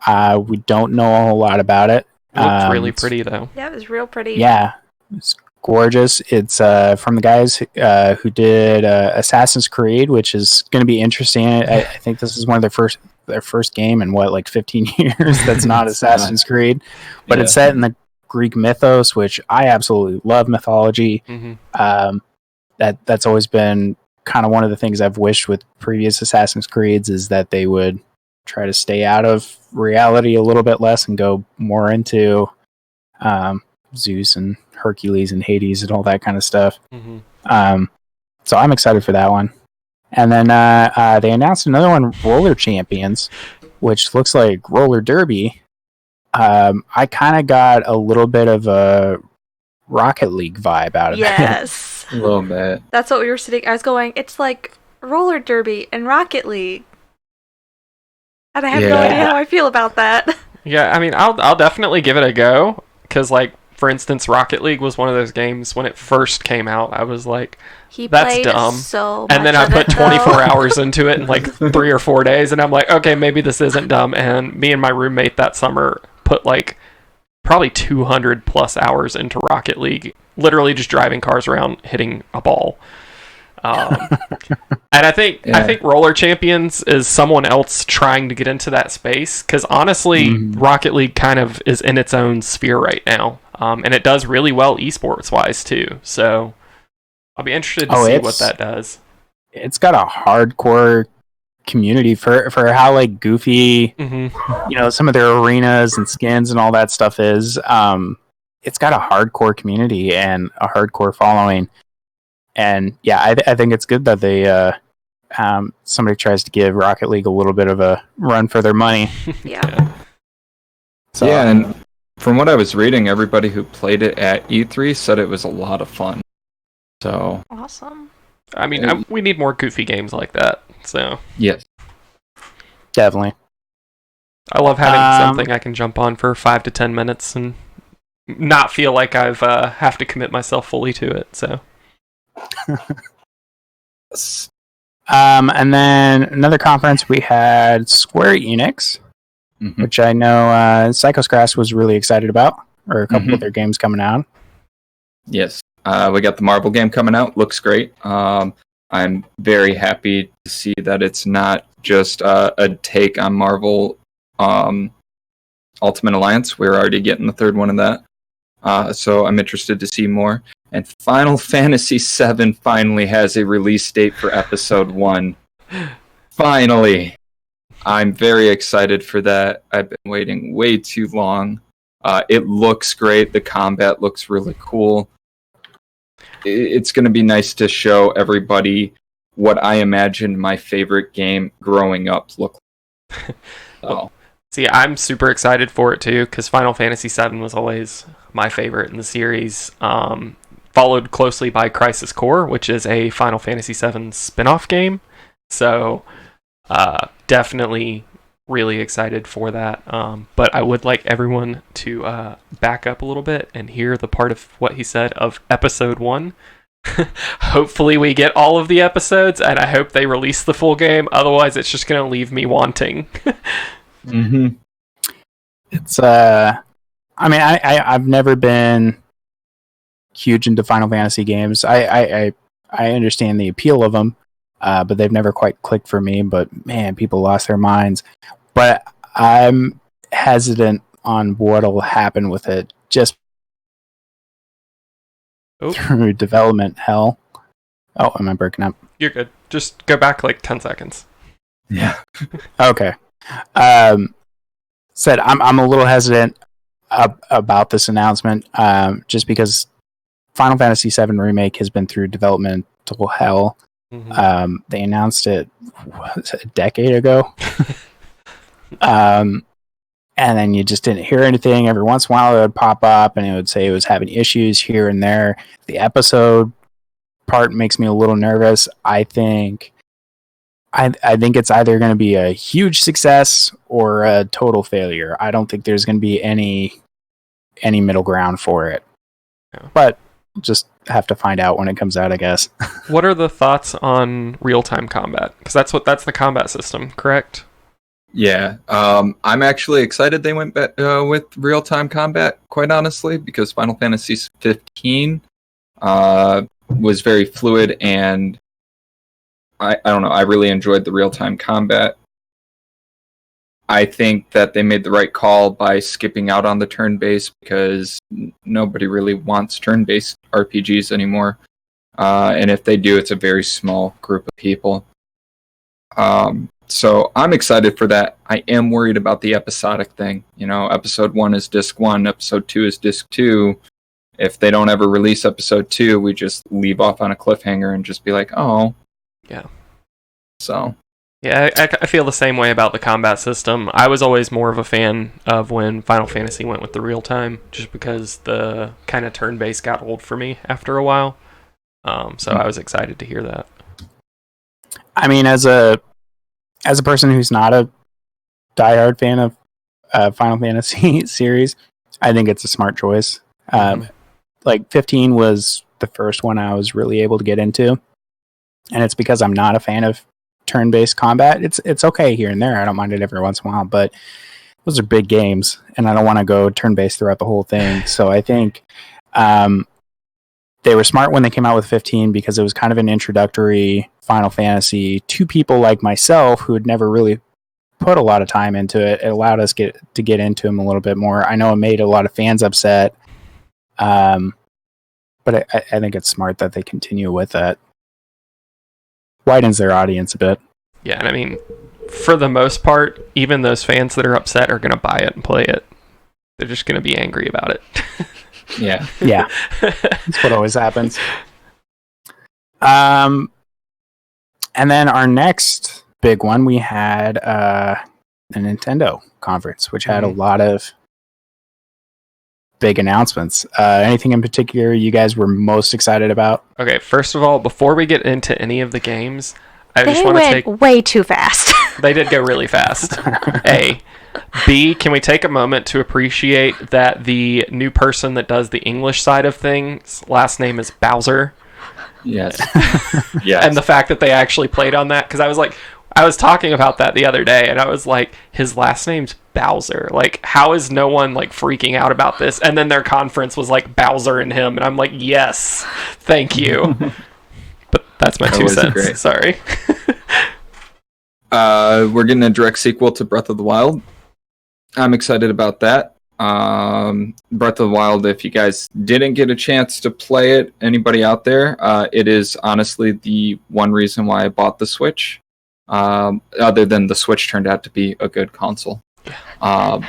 We don't know a whole lot about it.
It looks really
It's-
pretty, though.
Yeah, it was real pretty.
Yeah, it's gorgeous. It's from the guys who did Assassin's Creed, which is going to be interesting. I think this is one of their first game in 15 years that's not Assassin's Creed, but it's set in the Greek mythos, which I absolutely love mythology. That's always been kind of one of the things I've wished with previous Assassin's Creeds, is that they would try to stay out of reality a little bit less and go more into Zeus and Hercules and Hades and all that kind of stuff. So I'm excited for that one. And then they announced another one, Roller Champions, which looks like roller derby. I kind of got a little bit of a Rocket League vibe out of it.
Yes.
A little bit.
That's what we were sitting. I was going, it's like roller derby and Rocket League. And I have no idea how I feel about that.
Yeah, I mean, I'll definitely give it a go, because, for instance, Rocket League was one of those games when it first came out. I was like,
He
that's
played
dumb.
so much
And then I
of
put
it,
24
though.
hours into it in 3 or 4 days, and I'm like, okay, maybe this isn't dumb. And me and my roommate that summer put probably 200 plus hours into Rocket League, literally just driving cars around hitting a ball. And I think Roller Champions is someone else trying to get into that space, because honestly, Rocket League kind of is in its own sphere right now, and it does really well esports wise too. So I'll be interested to see what that does.
It's got a hardcore community for how goofy some of their arenas and skins and all that stuff is. It's got a hardcore community and a hardcore following. And yeah, I think it's good that they somebody tries to give Rocket League a little bit of a run for their money.
Yeah.
So,
yeah, and from what I was reading, everybody who played it at E3 said it was a lot of fun. So
Awesome.
I mean, we need more goofy games like that. So
yes,
definitely.
I love having something I can jump on for 5 to 10 minutes and not feel like I've have to commit myself fully to it. So.
And then another conference, we had Square Enix, which I know Psychoscraft was really excited about, or a couple of their games coming out.
Yes, we got the Marvel game coming out. Looks great. I'm very happy to see that it's not just a take on Marvel Ultimate Alliance. We're already getting the third one of that. So I'm interested to see more. And Final Fantasy VII finally has a release date for Episode 1. Finally! I'm very excited for that. I've been waiting way too long. It looks great. The combat looks really cool. it's going to be nice to show everybody what I imagined my favorite game growing up looked like. So.
See, I'm super excited for it too, because Final Fantasy VII was always my favorite in the series. Followed closely by Crisis Core, which is a Final Fantasy VII spin-off game. So, definitely really excited for that. But I would like everyone to back up a little bit and hear the part of what he said of Episode 1. Hopefully we get all of the episodes, and I hope they release the full game. Otherwise, it's just going to leave me wanting.
Mm-hmm.
It's I mean, I've never been huge into Final Fantasy games. I understand the appeal of them, but they've never quite clicked for me. But man, people lost their minds. But I'm hesitant on what'll happen with it just through development hell. Oh, am I breaking up?
You're good. Just go back like 10 seconds.
Yeah.
Okay. Said I'm a little hesitant about this announcement, just because Final Fantasy VII Remake has been through developmental hell.
Mm-hmm.
They announced it a decade ago. And then you just didn't hear anything. Every once in a while it would pop up and it would say it was having issues here and there. The episode part makes me a little nervous. I think it's either going to be a huge success or a total failure. I don't think there's going to be any middle ground for it.
Yeah.
But we'll just have to find out when it comes out, I guess.
What are the thoughts on real-time combat? Because that's the combat system, correct?
Yeah, I'm actually excited they went with real-time combat, quite honestly, because Final Fantasy 15 was very fluid, and I don't know, I really enjoyed the real-time combat. I think that they made the right call by skipping out on the turn-based, because nobody really wants turn-based RPGs anymore. And if they do, it's a very small group of people. So I'm excited for that. I am worried about the episodic thing. You know, episode 1 is disc 1, episode 2 is disc 2. If they don't ever release episode 2, we just leave off on a cliffhanger and just be like, oh.
Yeah.
So.
Yeah, I feel the same way about the combat system. I was always more of a fan of when Final Fantasy went with the real time, just because the kind of turn-based got old for me after a while. So I was excited to hear that.
I mean, as a person who's not a diehard fan of Final Fantasy series, I think it's a smart choice. Like 15 was the first one I was really able to get into, and it's because I'm not a fan of turn-based combat. It's okay here and there. I don't mind it every once in a while, but those are big games, and I don't want to go turn-based throughout the whole thing. So I think they were smart when they came out with 15 because it was kind of an introductory Final Fantasy to people like myself who had never really put a lot of time into it. It allowed us to get into them a little bit more. I know it made a lot of fans upset, but I think it's smart that they continue with that. Widens their audience a bit.
Yeah, and I mean, for the most part, even those fans that are upset are going to buy it and play it. They're just going to be angry about it.
Yeah.
Yeah. That's what always happens. And then our next big one, we had the Nintendo conference, which had a lot of big announcements. Anything in particular you guys were most excited about?
Okay, first of all, before we get into any of the games, I
They
just want to take...
went way too fast.
They did go really fast. A. B, can we take a moment to appreciate that the new person that does the English side of things, last name is Bowser?
Yes. Yes.
And the fact that they actually played on that, because I was talking about that the other day, and I was like, his last name's Bowser. Like, how is no one, like, freaking out about this? And then their conference was like Bowser and him, and I'm like, yes, thank you. But that's my 2 cents.
Great.
Sorry.
We're getting a direct sequel to Breath of the Wild. I'm excited about that. Breath of the Wild, if you guys didn't get a chance to play it, anybody out there, it is honestly the one reason why I bought the Switch. Other than the Switch turned out to be a good console. And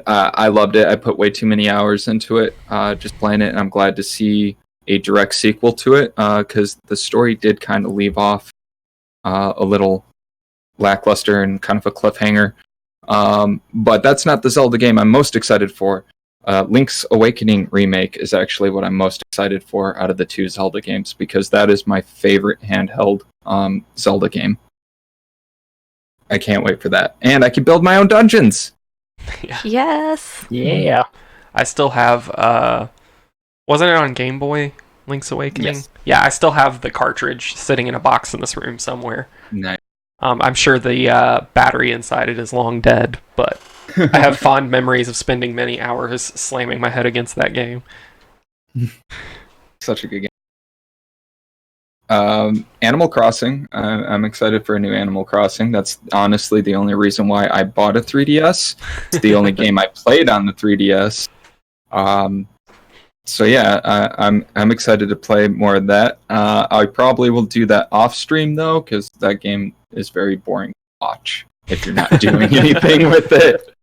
I loved it. I put way too many hours into it, just playing it, and I'm glad to see a direct sequel to it, because the story did kind of leave off a little lackluster and kind of a cliffhanger. But that's not the Zelda game I'm most excited for. Link's Awakening remake is actually what I'm most excited for out of the 2 Zelda games, because that is my favorite handheld Zelda game. I can't wait for that. And I can build my own dungeons!
Yeah.
Yes.
Yeah.
I still have, wasn't it on Game Boy, Link's Awakening?
Yes.
Yeah, I still have the cartridge sitting in a box in this room somewhere.
Nice.
I'm sure the battery inside it is long dead, but I have fond memories of spending many hours slamming my head against that game.
Such a good game. Animal Crossing. I'm excited for a new Animal Crossing. That's honestly the only reason why I bought a 3DS. It's the only game I played on the 3DS. So yeah, I'm excited to play more of that. I probably will do that off stream though, because that game is very boring to watch if you're not doing anything with it.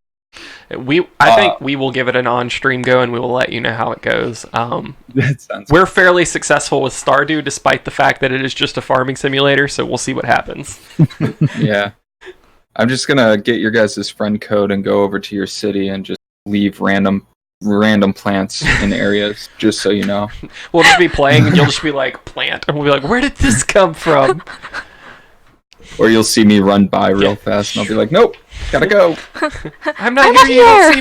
I think we will give it an on-stream go, and we will let you know how it goes.
That sounds.
We're fairly successful with Stardew, despite the fact that it is just a farming simulator, so we'll see what happens.
Yeah. I'm just gonna get your guys' friend code and go over to your city and just leave random plants in areas, just so you know.
We'll just be playing, and you'll just be like, plant, and we'll be like, where did this come from?
Or you'll see me run by real fast, and I'll be like, nope, gotta go.
I'm not here, you don't see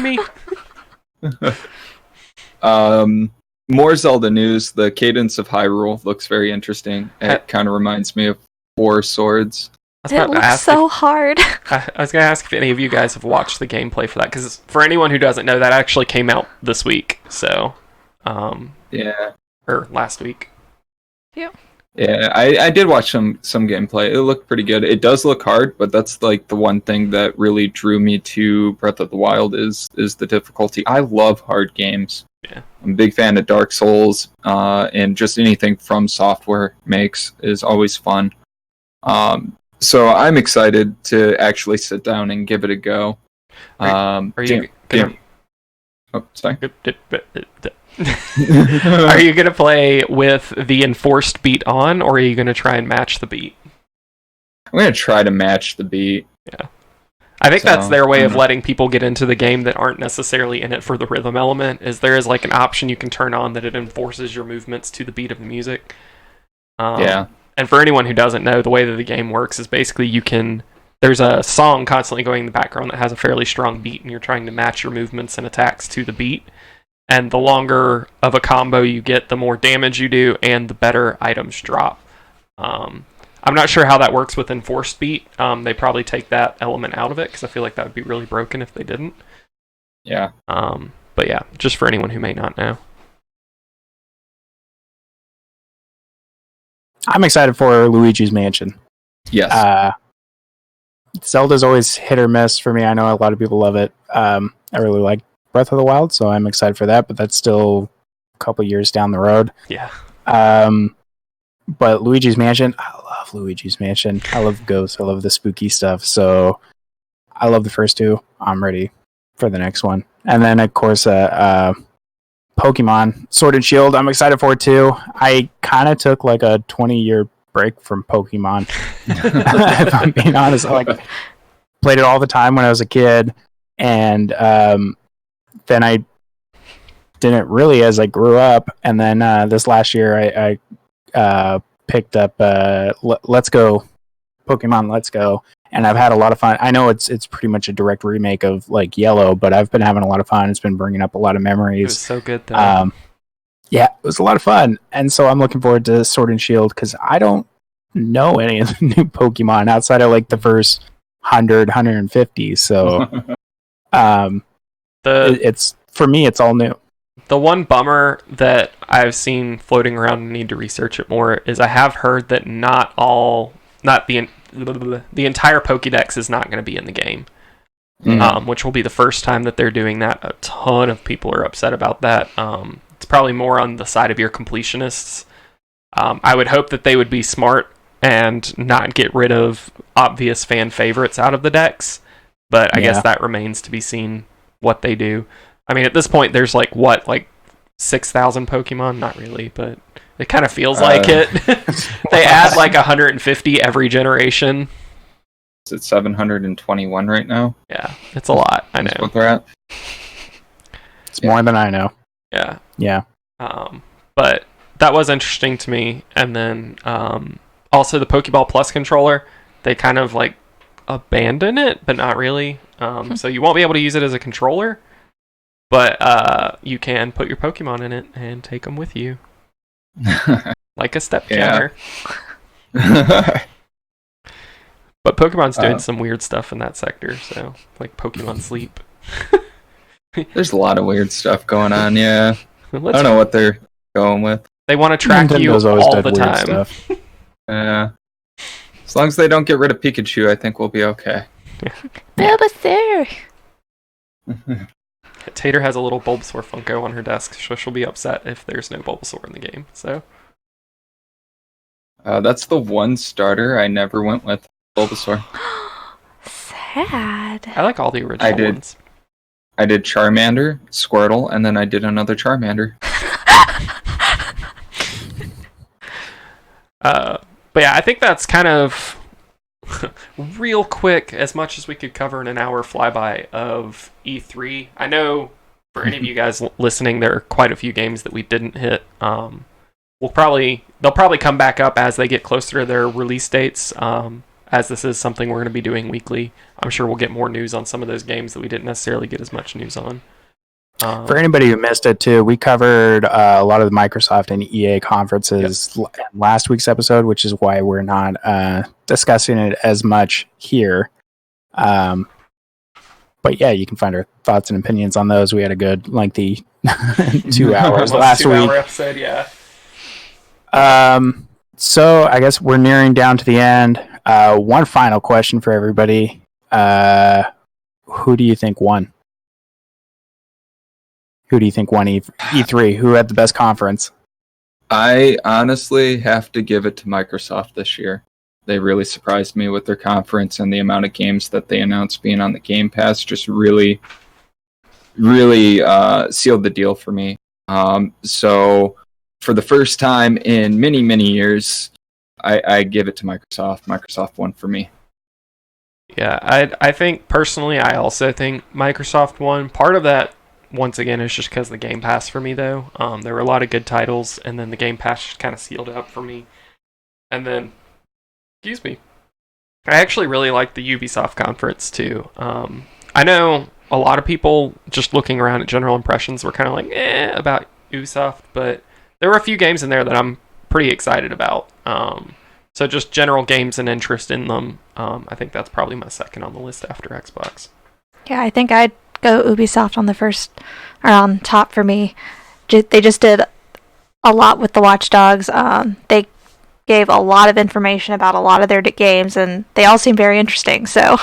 me.
More Zelda news. The Cadence of Hyrule looks very interesting. It kind of reminds me of Four Swords.
It looks so hard.
I was going to ask if any of you guys have watched the gameplay for that, because for anyone who doesn't know, that actually came out this week, so...
Yeah.
Or last week.
Yeah, I did watch some gameplay. It looked pretty good. It does look hard, but that's like the one thing that really drew me to Breath of the Wild is the difficulty. I love hard games.
Yeah.
I'm a big fan of Dark Souls, and just anything From Software makes is always fun. So I'm excited to actually sit down and give it a go.
Are you gonna...
Oh, sorry.
Are you gonna play with the enforced beat on, or are you gonna try and match the beat?
I'm gonna try to match the beat.
Yeah, I think that's their way of letting people get into the game that aren't necessarily in it for the rhythm element. Is there is like an option you can turn on that it enforces your movements to the beat of the music.
Yeah.
And for anyone who doesn't know, the way that the game works is basically there's a song constantly going in the background that has a fairly strong beat, and you're trying to match your movements and attacks to the beat. And the longer of a combo you get, the more damage you do, and the better items drop. I'm not sure how that works with enforced beat. They probably take that element out of it, because I feel like that would be really broken if they didn't.
Yeah.
But yeah, just for anyone who may not know.
I'm excited for Luigi's Mansion.
Yes.
Zelda's always hit or miss for me. I know a lot of people love it. I really like Breath of the Wild, so I'm excited for that, but that's still a couple years down the road.
Yeah.
But Luigi's Mansion, I love Luigi's Mansion. I love ghosts. I love the spooky stuff. So I love the first two. I'm ready for the next one. And then, of course, Pokemon Sword and Shield. I'm excited for it too. I kind of took like a 20-year break from Pokemon. If I'm being honest, I played it all the time when I was a kid, and then I didn't really as I grew up. And then this last year, I picked up Let's Go, Pokemon Let's Go, and I've had a lot of fun. I know it's pretty much a direct remake of like Yellow, but I've been having a lot of fun. It's been bringing up a lot of memories.
It was so good though.
Yeah, it was a lot of fun, and so I'm looking forward to Sword and Shield because I don't know any of the new Pokemon outside of like the first 100, 150. So, it's for me, it's all new.
The one bummer that I've seen floating around and need to research it more is I have heard that not the entire Pokédex is not going to be in the game, which will be the first time that they're doing that. A ton of people are upset about that. It's probably more on the side of your completionists. I would hope that they would be smart and not get rid of obvious fan favorites out of the decks, but I guess that remains to be seen what they do. I mean, at this point, there's like 6,000 Pokemon. Not really, but it kind of feels like it. They add like 150 every generation.
Is it 721 right now?
Yeah, it's a lot. I
That's
know.
what they're at.
It's more than I know.
Yeah.
Yeah.
But that was interesting to me. And then also the Pokeball Plus controller, they kind of like abandon it, but not really. So you won't be able to use it as a controller, but you can put your Pokemon in it and take them with you. Like a step counter. But Pokemon's doing some weird stuff in that sector, so like Pokemon Sleep.
There's a lot of weird stuff going on, yeah. I don't know what they're going with.
They want to track you
Nintendo's always
all
done
the
weird
time.
stuff.
Yeah. As long as they don't get rid of Pikachu, I think we'll be okay.
Bulbasaur!
Tater has a little Bulbasaur Funko on her desk, so she'll be upset if there's no Bulbasaur in the game. So
that's the one starter I never went with, Bulbasaur.
Sad.
I like all the original ones.
I did Charmander, Squirtle, and then I did another Charmander.
But yeah, I think that's kind of real quick, as much as we could cover in an hour flyby of E3. I know for any of you guys listening, there are quite a few games that we didn't hit. They'll probably come back up as they get closer to their release dates. As this is something we're going to be doing weekly, I'm sure we'll get more news on some of those games that we didn't necessarily get as much news on.
For anybody who missed it too, we covered a lot of the Microsoft and EA conferences in last week's episode, which is why we're not discussing it as much here. But yeah, you can find our thoughts and opinions on those. We had a good lengthy 2 hours last week.
2-hour episode, yeah.
So I guess we're nearing down to the end. One final question for everybody. Who do you think won? Who do you think won E3? Who had the best conference?
I honestly have to give it to Microsoft this year. They really surprised me with their conference, and the amount of games that they announced being on the Game Pass just really sealed the deal for me. So for the first time in many, many years, I give it to Microsoft. Microsoft won for me.
Yeah, I think personally, I also think Microsoft won. Part of that, once again, is just because of the Game Pass for me, though. There were a lot of good titles, and then the Game Pass just kind of sealed it up for me. And then, excuse me, I actually really liked the Ubisoft conference, too. I know a lot of people, just looking around at general impressions, were kind of like, about Ubisoft, but there were a few games in there that I'm pretty excited about. So just general games and interest in them. I think that's probably my second on the list after Xbox.
Yeah, I think I'd go Ubisoft on the first, or on top for me. They just did a lot with the Watch Dogs. They gave a lot of information about a lot of their games, and they all seem very interesting, so...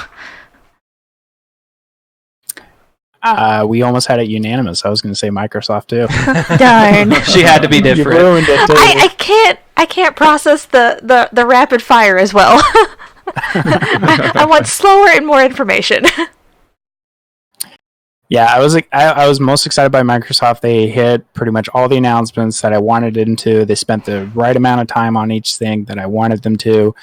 We almost had it unanimous. I was going to say Microsoft too.
Darn.
She had to be different.
You ruined it,
I can't process the rapid fire as well. I want slower and more information.
Yeah, I was most excited by Microsoft. They hit pretty much all the announcements that I wanted them to. They spent the right amount of time on each thing that I wanted them to.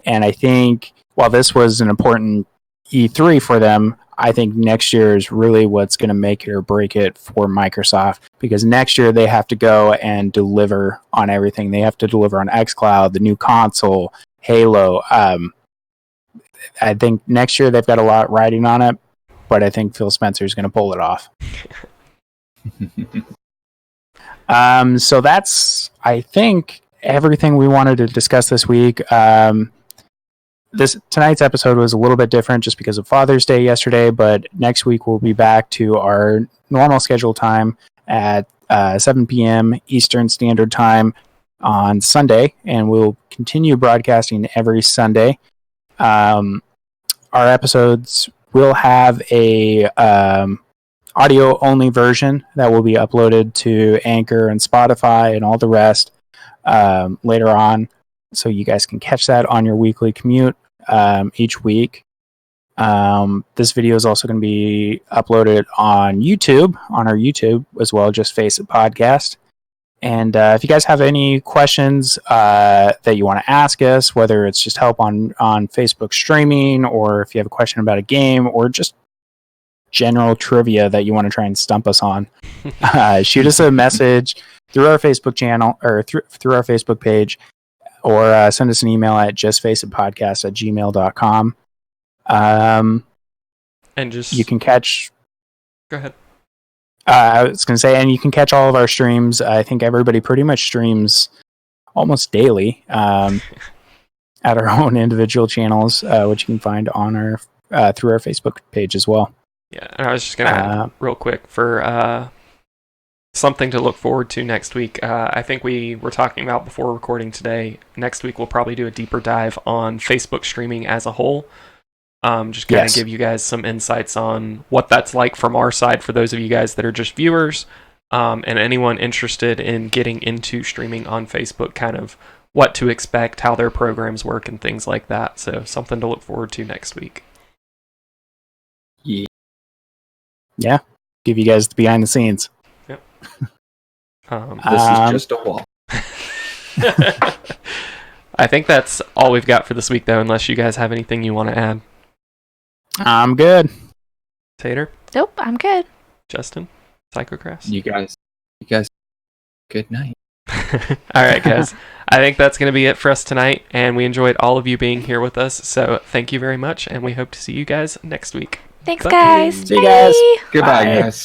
And I think while this was an important E3 for them, I think next year is really what's going to make it or break it for Microsoft, because next year they have to go and deliver on everything. They have to deliver on xCloud, the new console, Halo. I think next year they've got a lot riding on it, but I think Phil Spencer is going to pull it off. So that's, I think, everything we wanted to discuss this week. Tonight's episode was a little bit different just because of Father's Day yesterday, but next week we'll be back to our normal scheduled time at 7 p.m. Eastern Standard Time on Sunday, and we'll continue broadcasting every Sunday. Our episodes will have a audio-only version that will be uploaded to Anchor and Spotify and all the rest later on, so you guys can catch that on your weekly commute each week. This video is also going to be uploaded on YouTube, on our YouTube as well, Just Face It Podcast. And if you guys have any questions that you want to ask us, whether it's just help on Facebook streaming, or if you have a question about a game, or just general trivia that you want to try and stump us on, shoot us a message through our Facebook channel or through our Facebook page, or send us an email at justfaceitpodcast@gmail.com.
And just
You can catch.
go ahead.
I was going to say, and you can catch all of our streams. I think everybody pretty much streams almost daily at our own individual channels, which you can find on our through our Facebook page as well.
Yeah, and I was just gonna add real quick for something to look forward to next week. I think we were talking about before recording today. Next week we'll probably do a deeper dive on Facebook streaming as a whole. Just kind of give you guys some insights on what that's like from our side for those of you guys that are just viewers, and anyone interested in getting into streaming on Facebook, kind of what to expect, how their programs work, and things like that. So something to look forward to next week.
Yeah, give you guys the behind the scenes.
Yep.
This is just a wall.
I think that's all we've got for this week, though, unless you guys have anything you want to add.
I'm good.
Tater?
Nope, I'm good.
Justin? Psychocrass?
You guys, good night.
All right, guys. I think that's going to be it for us tonight, and we enjoyed all of you being here with us. So thank you very much, and we hope to see you guys next week.
Thanks,
Bye.
guys.
See you guys.
Bye.
Goodbye,
Bye.
guys.